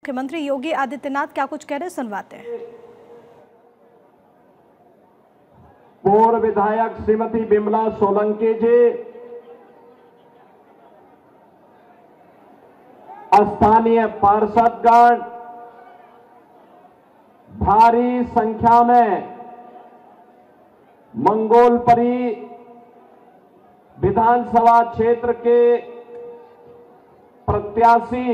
मुख्यमंत्री योगी आदित्यनाथ क्या कुछ कह रहे, सुनवाते हैं। पूर्व विधायक श्रीमती बिमला सोलंकी जी, स्थानीय पार्षदगण, भारी संख्या में मंगोलपरी विधानसभा क्षेत्र के प्रत्याशी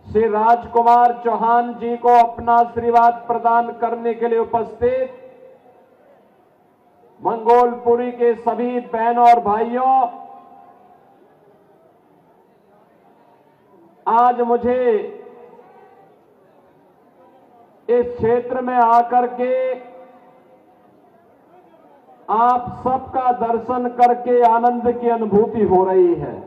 श्री राजकुमार चौहान जी को अपना आशीर्वाद प्रदान करने के लिए उपस्थित मंगोलपुरी के सभी बहनों और भाइयों, आज मुझे इस क्षेत्र में आकर के आप सबका दर्शन करके आनंद की अनुभूति हो रही है।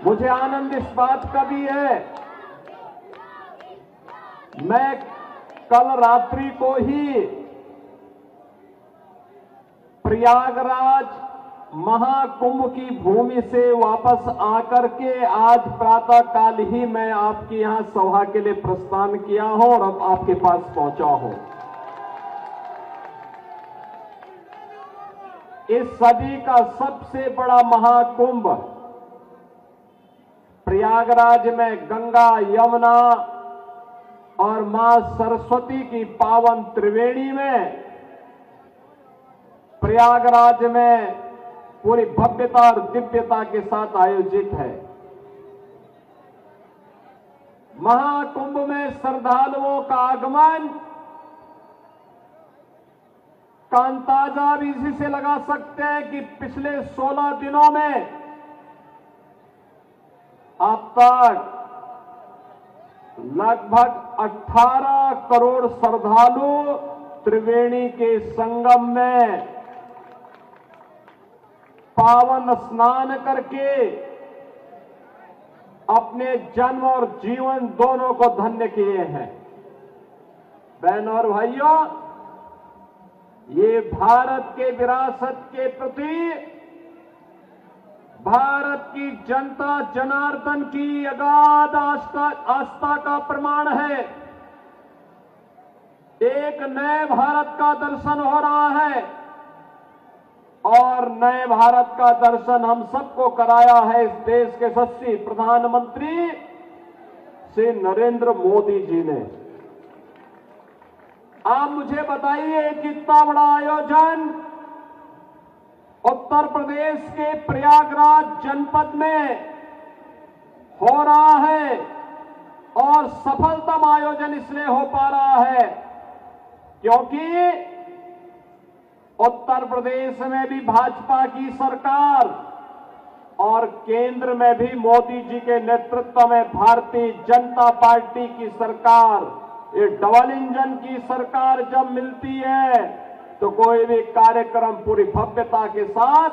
मुझे आनंद इस बात का भी है, मैं कल रात्रि को ही प्रयागराज महाकुंभ की भूमि से वापस आकर के आज प्रातः काल ही मैं आपके यहां सभा के लिए प्रस्थान किया हूं और अब आपके पास पहुंचा हूं। इस सदी का सबसे बड़ा महाकुंभ प्रयागराज में गंगा, यमुना और मां सरस्वती की पावन त्रिवेणी में, प्रयागराज में पूरी भव्यता और दिव्यता के साथ आयोजित है। महाकुंभ में श्रद्धालुओं का आगमन का अंदाजा भी इसी से लगा सकते हैं कि पिछले 16 दिनों में अब तक लगभग 18 करोड़ श्रद्धालु त्रिवेणी के संगम में पावन स्नान करके अपने जन्म और जीवन दोनों को धन्य किए हैं। बहनों और भाइयों, ये भारत के विरासत के प्रति भारत की जनता जनार्दन की अगाध आस्था का प्रमाण है। एक नए भारत का दर्शन हो रहा है और नए भारत का दर्शन हम सबको कराया है इस देश के यशस्वी प्रधानमंत्री श्री नरेंद्र मोदी जी ने। आप मुझे बताइए कि इतना बड़ा आयोजन उत्तर प्रदेश के प्रयागराज जनपद में हो रहा है और सफलतम आयोजन इसलिए हो पा रहा है क्योंकि उत्तर प्रदेश में भी भाजपा की सरकार और केंद्र में भी मोदी जी के नेतृत्व में भारतीय जनता पार्टी की सरकार, ये डबल इंजन की सरकार जब मिलती है तो कोई भी कार्यक्रम पूरी भव्यता के साथ,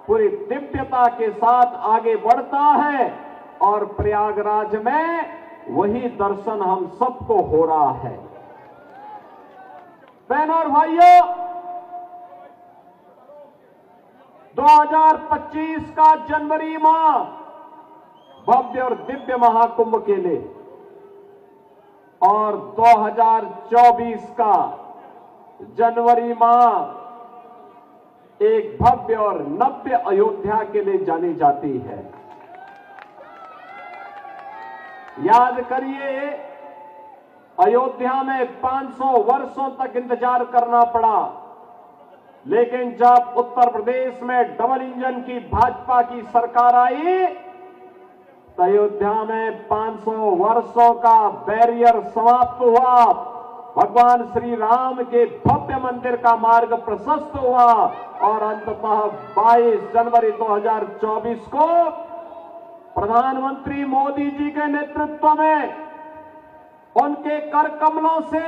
पूरी दिव्यता के साथ आगे बढ़ता है और प्रयागराज में वही दर्शन हम सबको हो रहा है। बहनों और भाइयों, 2025 का जनवरी माह भव्य और दिव्य महाकुंभ के लिए और 2024 का जनवरी माह एक भव्य और नव्य अयोध्या के लिए जानी जाती है। याद करिए, अयोध्या में 500 वर्षों तक इंतजार करना पड़ा, लेकिन जब उत्तर प्रदेश में डबल इंजन की भाजपा की सरकार आई तो अयोध्या में 500 वर्षों का बैरियर समाप्त हुआ, भगवान श्री राम के भव्य मंदिर का मार्ग प्रशस्त हुआ और अंततः 22 जनवरी 2024 को प्रधानमंत्री मोदी जी के नेतृत्व में उनके कर कमलों से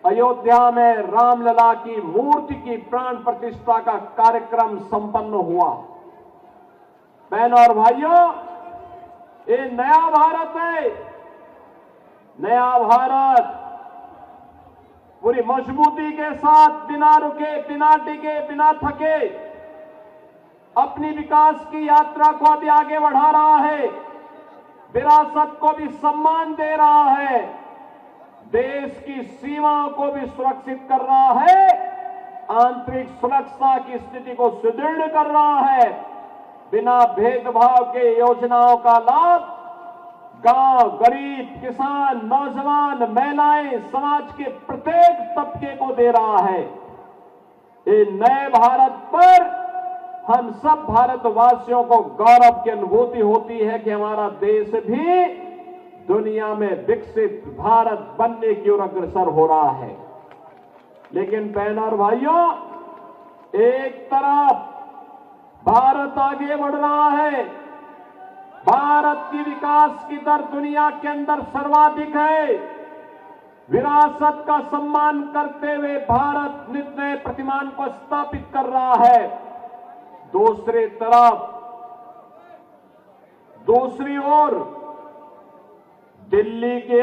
अयोध्या में रामलला की मूर्ति की प्राण प्रतिष्ठा का कार्यक्रम संपन्न हुआ। बहनों और भाइयों, ये नया भारत है। नया भारत पूरी मजबूती के साथ, बिना रुके, बिना टिके, बिना थके अपनी विकास की यात्रा को अभी आगे बढ़ा रहा है, विरासत को भी सम्मान दे रहा है, देश की सीमाओं को भी सुरक्षित कर रहा है, आंतरिक सुरक्षा की स्थिति को सुदृढ़ कर रहा है। बिना भेदभाव के योजनाओं का लाभ गांव, गरीब, किसान, नौजवान, महिलाएं, समाज के प्रत्येक तबके को दे रहा है। ये नए भारत पर हम सब भारतवासियों को गौरव की अनुभूति होती है कि हमारा देश भी दुनिया में विकसित भारत बनने की ओर अग्रसर हो रहा है। लेकिन बहनों और भाइयों, एक तरफ भारत आगे बढ़ रहा है, भारत की विकास की दर दुनिया के अंदर सर्वाधिक है, विरासत का सम्मान करते हुए भारत नित नए प्रतिमान को स्थापित कर रहा है। दूसरी तरफ, दूसरी ओर दिल्ली के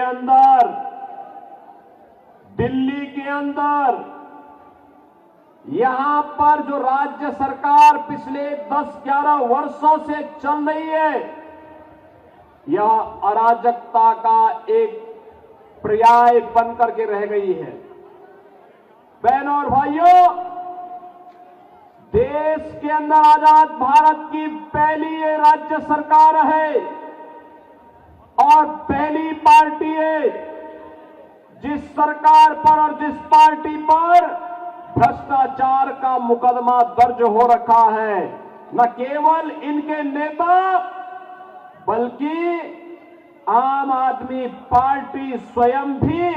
अंदर यहां पर जो राज्य सरकार पिछले 10-11 वर्षों से चल रही है, यह अराजकता का एक पर्याय बनकर के रह गई है। बहनों और भाइयों, देश के अंदर आजाद भारत की पहली ये राज्य सरकार है और पहली पार्टी है जिस सरकार पर और जिस पार्टी पर भ्रष्टाचार का मुकदमा दर्ज हो रखा है। न केवल इनके नेता बल्कि आम आदमी पार्टी स्वयं भी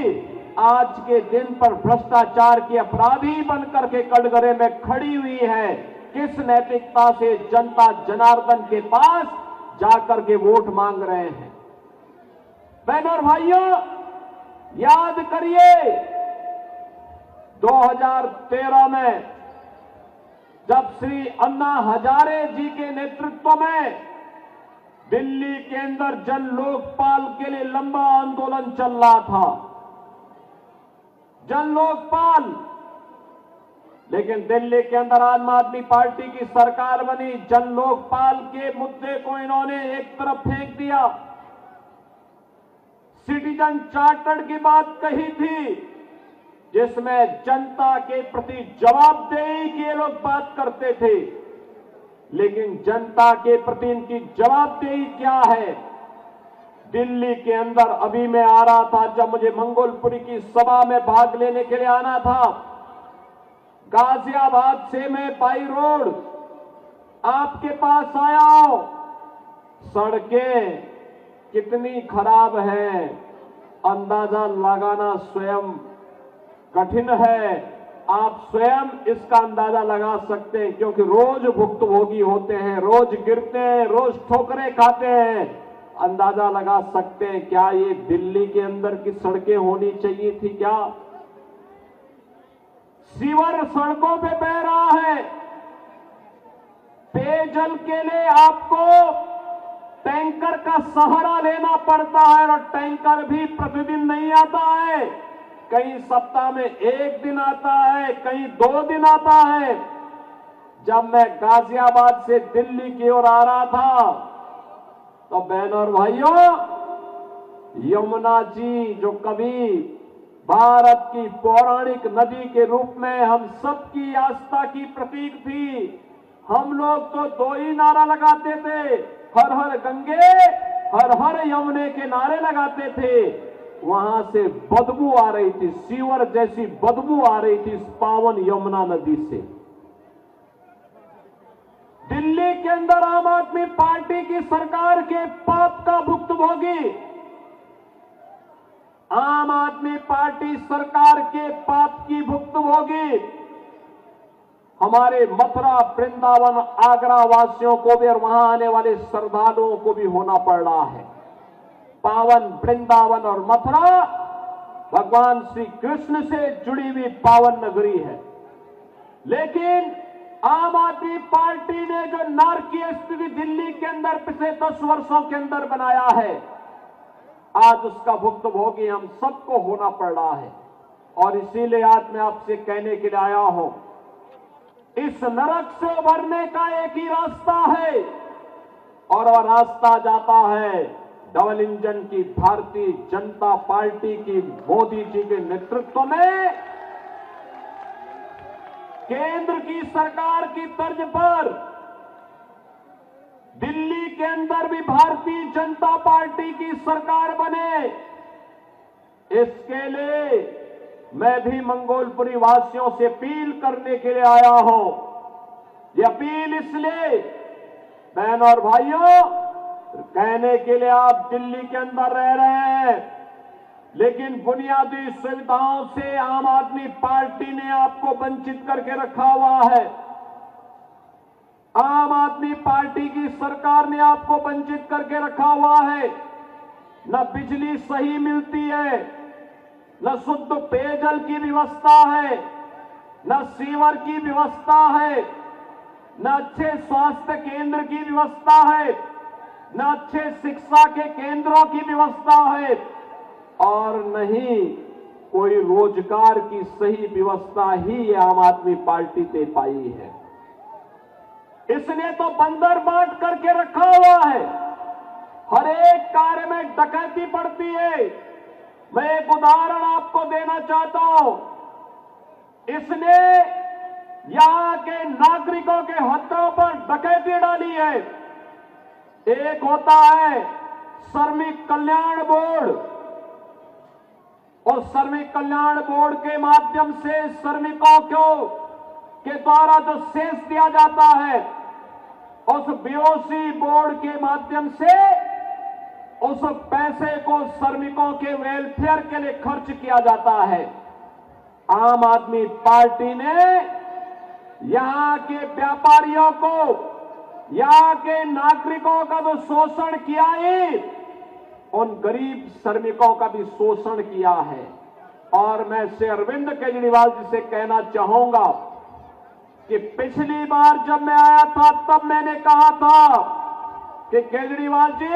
आज के दिन पर भ्रष्टाचार के अपराधी बनकर के कटघरे में खड़ी हुई है। किस नैतिकता से जनता जनार्दन के पास जाकर के वोट मांग रहे हैं? बहनों और भाइयों, याद करिए 2013 में जब श्री अन्ना हजारे जी के नेतृत्व में दिल्ली के अंदर जन लोकपाल के लिए लंबा आंदोलन चल रहा था, जन लोकपाल, लेकिन दिल्ली के अंदर आम आदमी पार्टी की सरकार बनी। जन लोकपाल के मुद्दे को इन्होंने एक तरफ फेंक दिया। सिटीजन चार्टर की बात कही थी जिसमें जनता के प्रति जवाबदेही की ये लोग बात करते थे, लेकिन जनता के प्रति इनकी जवाबदेही क्या है? दिल्ली के अंदर अभी मैं आ रहा था, जब मुझे मंगोलपुरी की सभा में भाग लेने के लिए आना था, गाजियाबाद से मैं बाई रोड आपके पास आया हूं। सड़कें कितनी खराब है अंदाजा लगाना स्वयं कठिन है। आप स्वयं इसका अंदाजा लगा सकते हैं, क्योंकि रोज भुक्तभोगी होते हैं, रोज गिरते हैं, रोज ठोकरें खाते हैं। अंदाजा लगा सकते हैं क्या ये दिल्ली के अंदर की सड़कें होनी चाहिए थी? क्या सीवर सड़कों पे बह रहा है? पेयजल के लिए आपको टैंकर का सहारा लेना पड़ता है और टैंकर भी प्रतिदिन नहीं आता है, कहीं सप्ताह में 1 दिन आता है, कहीं 2 दिन आता है। जब मैं गाजियाबाद से दिल्ली की ओर आ रहा था तो बहनों और भाइयों, यमुना जी जो कभी भारत की पौराणिक नदी के रूप में हम सबकी आस्था की प्रतीक थी, हम लोग तो 2 ही नारा लगाते थे, हर हर गंगे हर हर यमुने के नारे लगाते थे। वहां से बदबू आ रही थी, सीवर जैसी बदबू आ रही थी इस पावन यमुना नदी से। दिल्ली के अंदर आम आदमी पार्टी की सरकार के पाप का भुक्तभोगी, आम आदमी पार्टी सरकार के पाप की भुक्तभोगी हमारे मथुरा, वृंदावन, आगरा वासियों को भी और वहां आने वाले श्रद्धालुओं को भी होना पड़ रहा है। पावन वृंदावन और मथुरा भगवान श्री कृष्ण से जुड़ी हुई पावन नगरी है, लेकिन आम आदमी पार्टी ने जो नारकीय स्थिति दिल्ली के अंदर पिछले 10 वर्षों के अंदर बनाया है, आज उसका भुक्तभोगी हम सबको होना पड़ रहा है। और इसीलिए आज मैं आपसे कहने के लिए आया हूं, इस नरक से उभरने का एक ही रास्ता है और वह रास्ता जाता है डबल इंजन की भारतीय जनता पार्टी की मोदी जी के नेतृत्व में केंद्र की सरकार की तर्ज पर दिल्ली के अंदर भी भारतीय जनता पार्टी की सरकार बने। इसके लिए मैं भी मंगोलपुरी वासियों से अपील करने के लिए आया हूं। ये अपील इसलिए बहन और भाइयों, कहने के लिए आप दिल्ली के अंदर रह रहे हैं, लेकिन बुनियादी सुविधाओं से आम आदमी पार्टी ने आपको वंचित करके रखा हुआ है। आम आदमी पार्टी की सरकार ने आपको वंचित करके रखा हुआ है। न बिजली सही मिलती है, न शुद्ध पेयजल की व्यवस्था है, न सीवर की व्यवस्था है, न अच्छे स्वास्थ्य केंद्र की व्यवस्था है, न अच्छे शिक्षा के केंद्रों की व्यवस्था है और नहीं कोई रोजगार की सही व्यवस्था ही ये आम आदमी पार्टी ने पाई है। इसने तो बंदर बांट करके रखा हुआ है। हर एक कार्य में डकैती पड़ती है। मैं एक उदाहरण आपको देना चाहता हूं। इसने यहां के नागरिकों के हकों पर डकैती डाली है। एक होता है श्रमिक कल्याण बोर्ड, और श्रमिक कल्याण बोर्ड के माध्यम से श्रमिकों के द्वारा जो सेस दिया जाता है, उस बीओसी बोर्ड के माध्यम से उस पैसे को श्रमिकों के वेलफेयर के लिए खर्च किया जाता है। आम आदमी पार्टी ने यहां के व्यापारियों को, यहां के नागरिकों का जो शोषण किया है, उन गरीब श्रमिकों का भी शोषण किया है। और मैं श्री अरविंद केजरीवाल जी से कहना चाहूंगा कि पिछली बार जब मैं आया था तब मैंने कहा था कि केजरीवाल जी,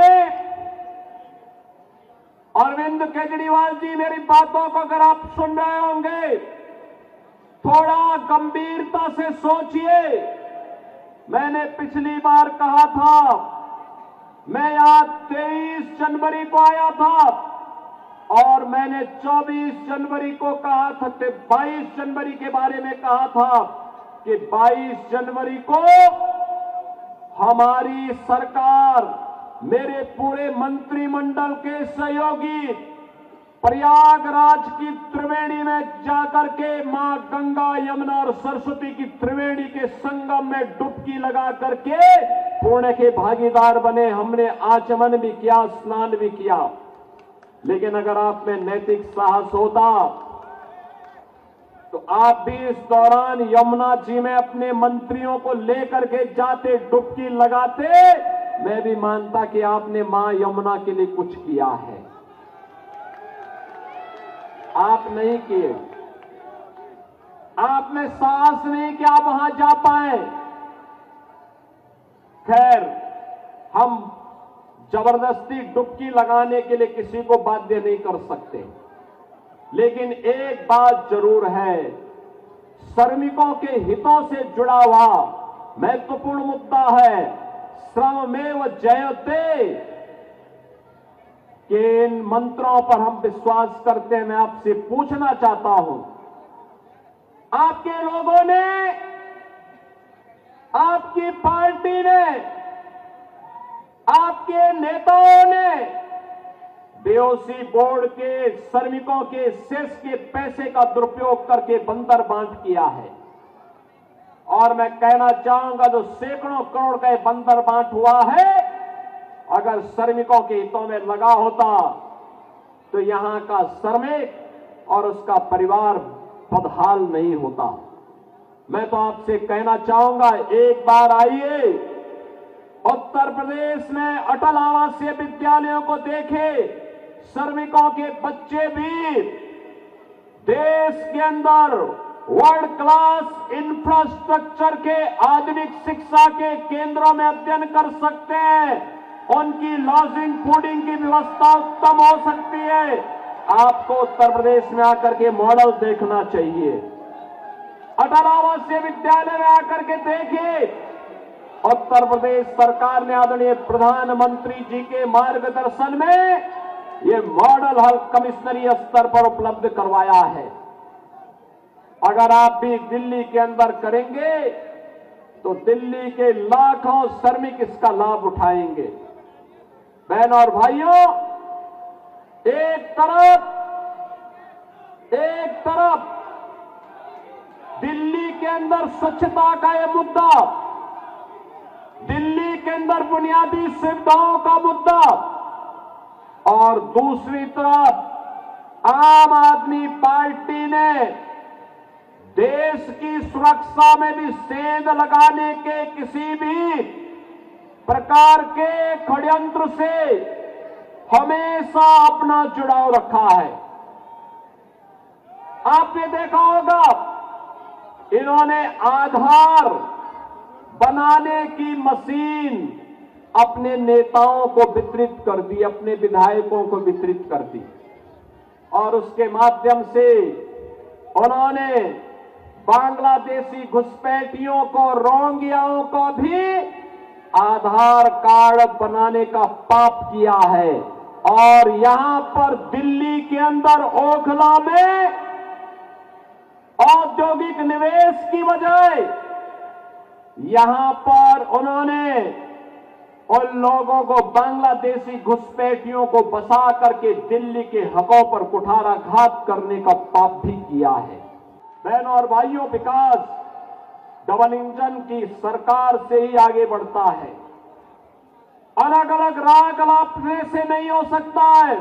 अरविंद केजरीवाल जी, मेरी बातों को अगर आप सुन रहे होंगे थोड़ा गंभीरता से सोचिए। मैंने पिछली बार कहा था, मैं यहां 23 जनवरी को आया था और मैंने 24 जनवरी को कहा था, 22 जनवरी के बारे में कहा था कि 22 जनवरी को हमारी सरकार, मेरे पूरे मंत्रिमंडल के सहयोगी प्रयागराज की त्रिवेणी में जाकर के मां गंगा, यमुना और सरस्वती की त्रिवेणी के संगम में डुबकी लगा करके पुण्य के भागीदार बने। हमने आचमन भी किया, स्नान भी किया। लेकिन अगर आप में नैतिक साहस होता तो आप भी इस दौरान यमुना जी में अपने मंत्रियों को लेकर के जाते, डुबकी लगाते। मैं भी मानता कि आपने मां यमुना के लिए कुछ किया है। आप नहीं किए, आप में साहस नहीं कि आप वहां जा पाए। खैर, हम जबरदस्ती डुबकी लगाने के लिए किसी को बाध्य नहीं कर सकते, लेकिन एक बात जरूर है, श्रमिकों के हितों से जुड़ा हुआ महत्वपूर्ण मुद्दा है श्रममेव जयते कि इन मंत्रों पर हम विश्वास करते हैं। मैं आपसे पूछना चाहता हूं, आपके लोगों ने, आपकी पार्टी ने, आपके नेताओं ने बीओसी बोर्ड के श्रमिकों के सेस के पैसे का दुरुपयोग करके बंदर बांट किया है। और मैं कहना चाहूंगा, जो सैकड़ों करोड़ का बंदर बांट हुआ है, अगर श्रमिकों के हितों में लगा होता तो यहां का श्रमिक और उसका परिवार बदहाल नहीं होता। मैं तो आपसे कहना चाहूंगा, एक बार आइए उत्तर प्रदेश में अटल आवासीय विद्यालयों को देखें। श्रमिकों के बच्चे भी देश के अंदर वर्ल्ड क्लास इंफ्रास्ट्रक्चर के आधुनिक शिक्षा के केंद्रों में अध्ययन कर सकते हैं। उनकी लॉजिंग, फूडिंग की व्यवस्था उत्तम हो सकती है। आपको उत्तर प्रदेश में आकर के मॉडल देखना चाहिए। अटल आवासीय विद्यालय में आकर के देखिए, उत्तर प्रदेश सरकार ने आदरणीय प्रधानमंत्री जी के मार्गदर्शन में ये मॉडल हेल्थ कमिश्नरी स्तर पर उपलब्ध करवाया है। अगर आप भी दिल्ली के अंदर करेंगे तो दिल्ली के लाखों श्रमिक इसका लाभ उठाएंगे। बहनों और भाइयों, एक तरफ दिल्ली के अंदर स्वच्छता का यह मुद्दा, दिल्ली के अंदर बुनियादी सुविधाओं का मुद्दा, और दूसरी तरफ आम आदमी पार्टी ने देश की सुरक्षा में भी सेंध लगाने के किसी भी प्रकार के षड्यंत्र से हमेशा अपना जुड़ाव रखा है। आपने देखा होगा, इन्होंने आधार बनाने की मशीन अपने नेताओं को वितरित कर दी, अपने विधायकों को वितरित कर दी, और उसके माध्यम से उन्होंने बांग्लादेशी घुसपैठियों को, रोहिंग्याओं को भी आधार कार्ड बनाने का पाप किया है। और यहां पर दिल्ली के अंदर ओखला में औद्योगिक निवेश की बजाय यहां पर उन्होंने उन लोगों को, बांग्लादेशी घुसपैठियों को बसा करके दिल्ली के हकों पर कुठाराघात करने का पाप भी किया है। बहनों और भाइयों, विकास डबल इंजन की सरकार से ही आगे बढ़ता है। अलग अलग राग अलापने से नहीं हो सकता है।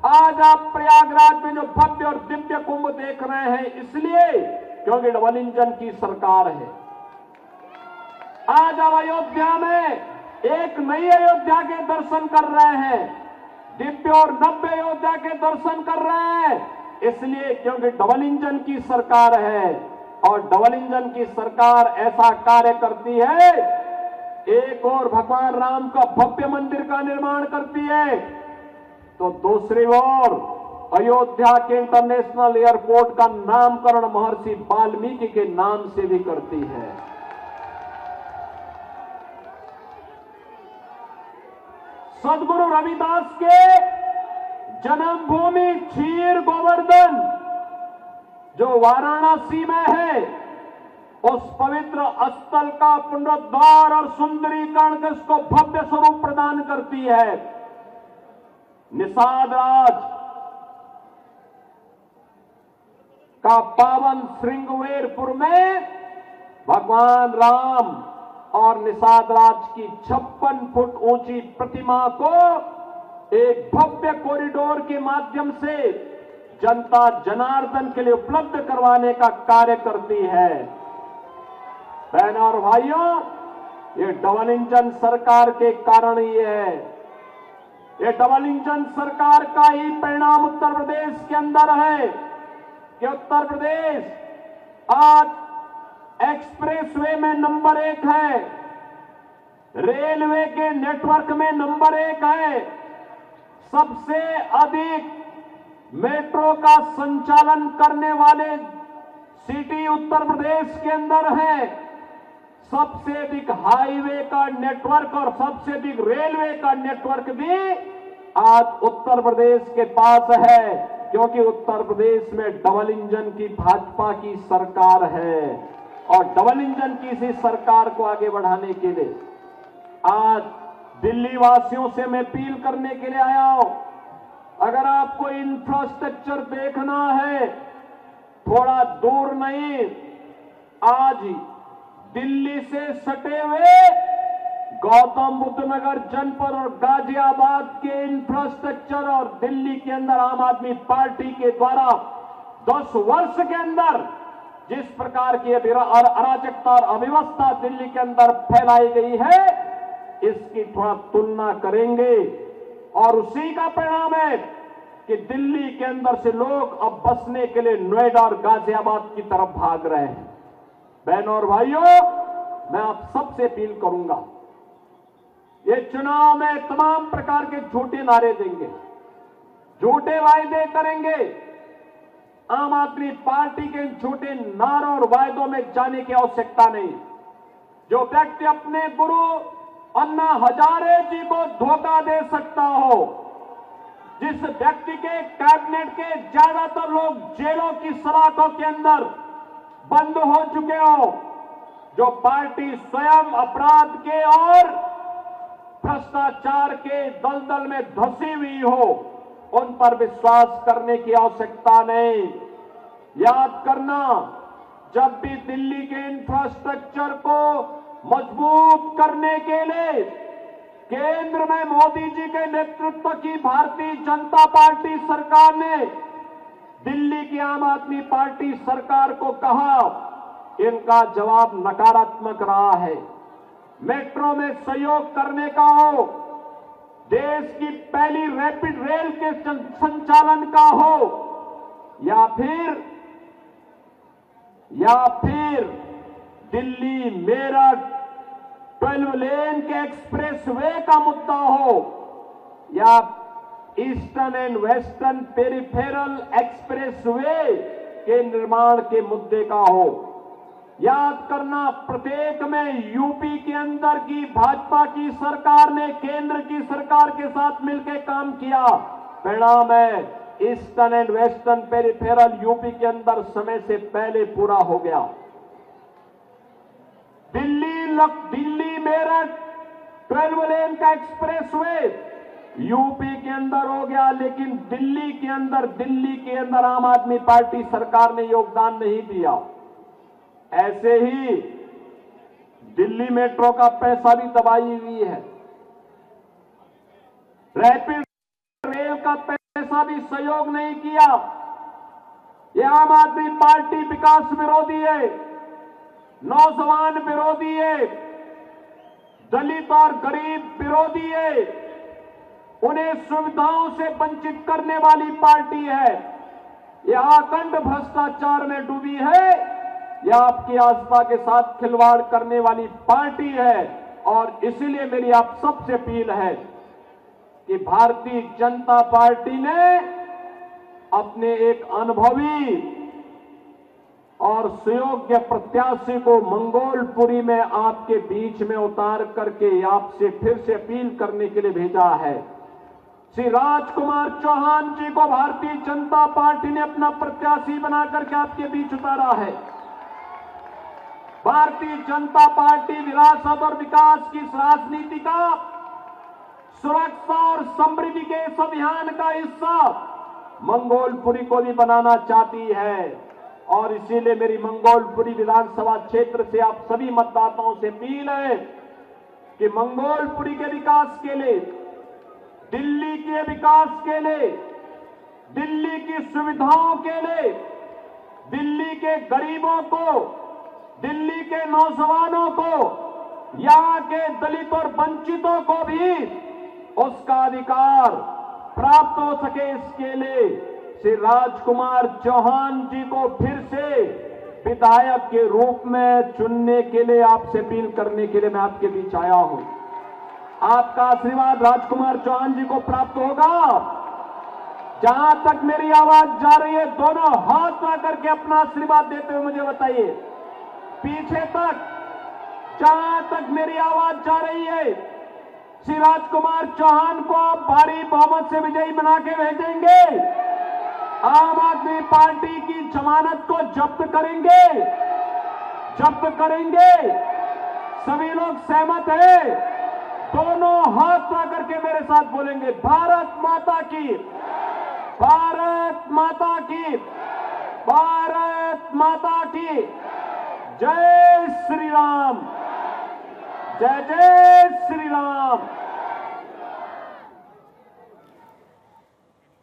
आज आप प्रयागराज में जो भव्य और दिव्य कुंभ देख रहे हैं, इसलिए क्योंकि डबल इंजन की सरकार है। आज आप अयोध्या में एक नई अयोध्या के दर्शन कर रहे हैं, दिव्य और नव्य अयोध्या के दर्शन कर रहे हैं, इसलिए क्योंकि डबल इंजन की सरकार है। और डबल इंजन की सरकार ऐसा कार्य करती है, एक और भगवान राम का भव्य मंदिर का निर्माण करती है, तो दूसरी ओर अयोध्या के इंटरनेशनल एयरपोर्ट का नामकरण महर्षि वाल्मीकि के नाम से भी करती है। सदगुरु रविदास के जन्मभूमि क्षीर गोवर्धन जो वाराणसी में है, उस पवित्र स्थल का पुनरुद्धार और सुंदरीकरण के उसको भव्य स्वरूप प्रदान करती है। निषाद राज का पावन श्रृंगवेरपुर में भगवान राम और निषाद राज की 56 फुट ऊंची प्रतिमा को एक भव्य कॉरिडोर के माध्यम से जनता जनार्दन के लिए उपलब्ध करवाने का कार्य करती है। बहनों और भाइयों, ये डबल इंजन सरकार के कारण ही है। ये डबल इंजन सरकार का ही परिणाम उत्तर प्रदेश के अंदर है कि उत्तर प्रदेश आज एक्सप्रेसवे में नंबर 1 है, रेलवे के नेटवर्क में नंबर 1 है, सबसे अधिक मेट्रो का संचालन करने वाले सिटी उत्तर प्रदेश के अंदर है, सबसे अधिक हाईवे का नेटवर्क और सबसे अधिक रेलवे का नेटवर्क भी आज उत्तर प्रदेश के पास है, क्योंकि उत्तर प्रदेश में डबल इंजन की भाजपा की सरकार है। और डबल इंजन की इसी सरकार को आगे बढ़ाने के लिए आज दिल्ली वासियों से मैं अपील करने के लिए आया हूं। अगर आपको इंफ्रास्ट्रक्चर देखना है, थोड़ा दूर नहीं, आज दिल्ली से सटे हुए गौतम बुद्ध नगर जनपद और गाजियाबाद के इंफ्रास्ट्रक्चर और दिल्ली के अंदर आम आदमी पार्टी के द्वारा 10 वर्ष के अंदर जिस प्रकार की अराजकता और अव्यवस्था दिल्ली के अंदर फैलाई गई है, इसकी थोड़ा तुलना करेंगे और उसी का परिणाम है कि दिल्ली के अंदर से लोग अब बसने के लिए नोएडा और गाजियाबाद की तरफ भाग रहे हैं। बहनों और भाइयों, मैं आप सबसे अपील करूंगा, ये चुनाव में तमाम प्रकार के झूठे नारे देंगे, झूठे वायदे करेंगे, आम आदमी पार्टी के इन झूठे नारों और वायदों में जाने की आवश्यकता नहीं। जो व्यक्ति अपने गुरु अन्ना हजारे जी को धोखा दे सकता हो, जिस व्यक्ति के कैबिनेट के ज्यादातर लोग जेलों की सलाखों के अंदर बंद हो चुके हो, जो पार्टी स्वयं अपराध के और भ्रष्टाचार के दलदल में धंसी हुई हो, उन पर विश्वास करने की आवश्यकता नहीं। याद करना, जब भी दिल्ली के इंफ्रास्ट्रक्चर को मजबूत करने के लिए केंद्र में मोदी जी के नेतृत्व की भारतीय जनता पार्टी सरकार ने दिल्ली की आम आदमी पार्टी सरकार को कहा, इनका जवाब नकारात्मक रहा है। मेट्रो में सहयोग करने का हो, देश की पहली रैपिड रेल के संचालन का हो, या फिर दिल्ली मेरठ 12 लेन के एक्सप्रेसवे का मुद्दा हो, या eastern and western peripheral expressway के निर्माण के मुद्दे का हो। याद करना, प्रत्येक में यूपी के अंदर की भाजपा की सरकार ने केंद्र की सरकार के साथ मिलकर काम किया। परिणाम है eastern and western peripheral UP के अंदर समय से पहले पूरा हो गया। दिल्ली मेरठ 12 लेन का एक्सप्रेसवे यूपी के अंदर हो गया, लेकिन दिल्ली के अंदर आम आदमी पार्टी सरकार ने योगदान नहीं दिया। ऐसे ही दिल्ली मेट्रो का पैसा भी दबाई हुई है, रैपिड रेल का पैसा भी सहयोग नहीं किया। यह आम आदमी पार्टी विकास विरोधी है, नौजवान विरोधी है, दलित और गरीब विरोधी है, उन्हें सुविधाओं से वंचित करने वाली पार्टी है। यह अखंड भ्रष्टाचार में डूबी है, यह आपकी आस्था के साथ खिलवाड़ करने वाली पार्टी है। और इसीलिए मेरी आप सबसे अपील है कि भारतीय जनता पार्टी ने अपने एक अनुभवी और सुयोग्य प्रत्याशी को मंगोलपुरी में आपके बीच में उतार करके आपसे फिर से अपील करने के लिए भेजा है। श्री राजकुमार चौहान जी को भारतीय जनता पार्टी ने अपना प्रत्याशी बना करके आपके बीच उतारा है। भारतीय जनता पार्टी विरासत और विकास की इस राजनीति का, सुरक्षा और समृद्धि के इस अभियान का हिस्सा मंगोलपुरी को भी बनाना चाहती है। और इसीलिए मेरी मंगोलपुरी विधानसभा क्षेत्र से आप सभी मतदाताओं से अपील है कि मंगोलपुरी के विकास के लिए, दिल्ली के विकास के लिए, दिल्ली की सुविधाओं के लिए, दिल्ली के गरीबों को, दिल्ली के नौजवानों को, यहां के दलित और वंचितों को भी उसका अधिकार प्राप्त हो सके, इसके लिए श्री राजकुमार चौहान जी को फिर से विधायक के रूप में चुनने के लिए आपसे अपील करने के लिए मैं आपके बीच आया हूं। आपका आशीर्वाद राजकुमार चौहान जी को प्राप्त होगा। जहां तक मेरी आवाज जा रही है, दोनों हाथ में करके अपना आशीर्वाद देते हुए मुझे बताइए। पीछे तक, जहां तक मेरी आवाज जा रही है, श्री राजकुमार चौहान को आप भारी बहुमत से विजयी बना के भेजेंगे। आम आदमी पार्टी की जमानत को जब्त करेंगे। सभी लोग सहमत हैं? दोनों हाथ ला करके मेरे साथ बोलेंगे, भारत माता की, भारत माता की, भारत माता की जय श्री राम, जय जय श्री राम।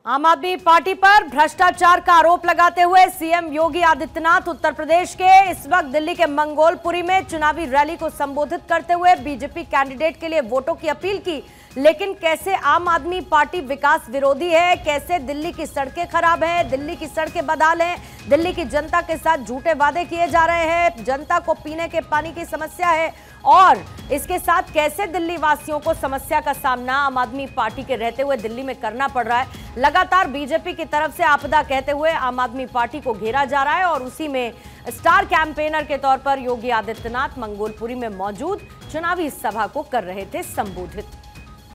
आम आदमी पार्टी पर भ्रष्टाचार का आरोप लगाते हुए सीएम योगी आदित्यनाथ उत्तर प्रदेश के इस वक्त दिल्ली के मंगोलपुरी में चुनावी रैली को संबोधित करते हुए बीजेपी कैंडिडेट के लिए वोटों की अपील की। लेकिन कैसे आम आदमी पार्टी विकास विरोधी है, कैसे दिल्ली की सड़कें खराब है, दिल्ली की सड़कें बदहाल हैं, दिल्ली की जनता के साथ झूठे वादे किए जा रहे हैं, जनता को पीने के पानी की समस्या है और इसके साथ कैसे दिल्ली वासियों को समस्या का सामना आम आदमी पार्टी के रहते हुए दिल्ली में करना पड़ रहा है। लगातार बीजेपी की तरफ से आपदा कहते हुए आम आदमी पार्टी को घेरा जा रहा है और उसी में स्टार कैंपेनर के तौर पर योगी आदित्यनाथ मंगोलपुरी में मौजूद चुनावी सभा को कर रहे थे संबोधित।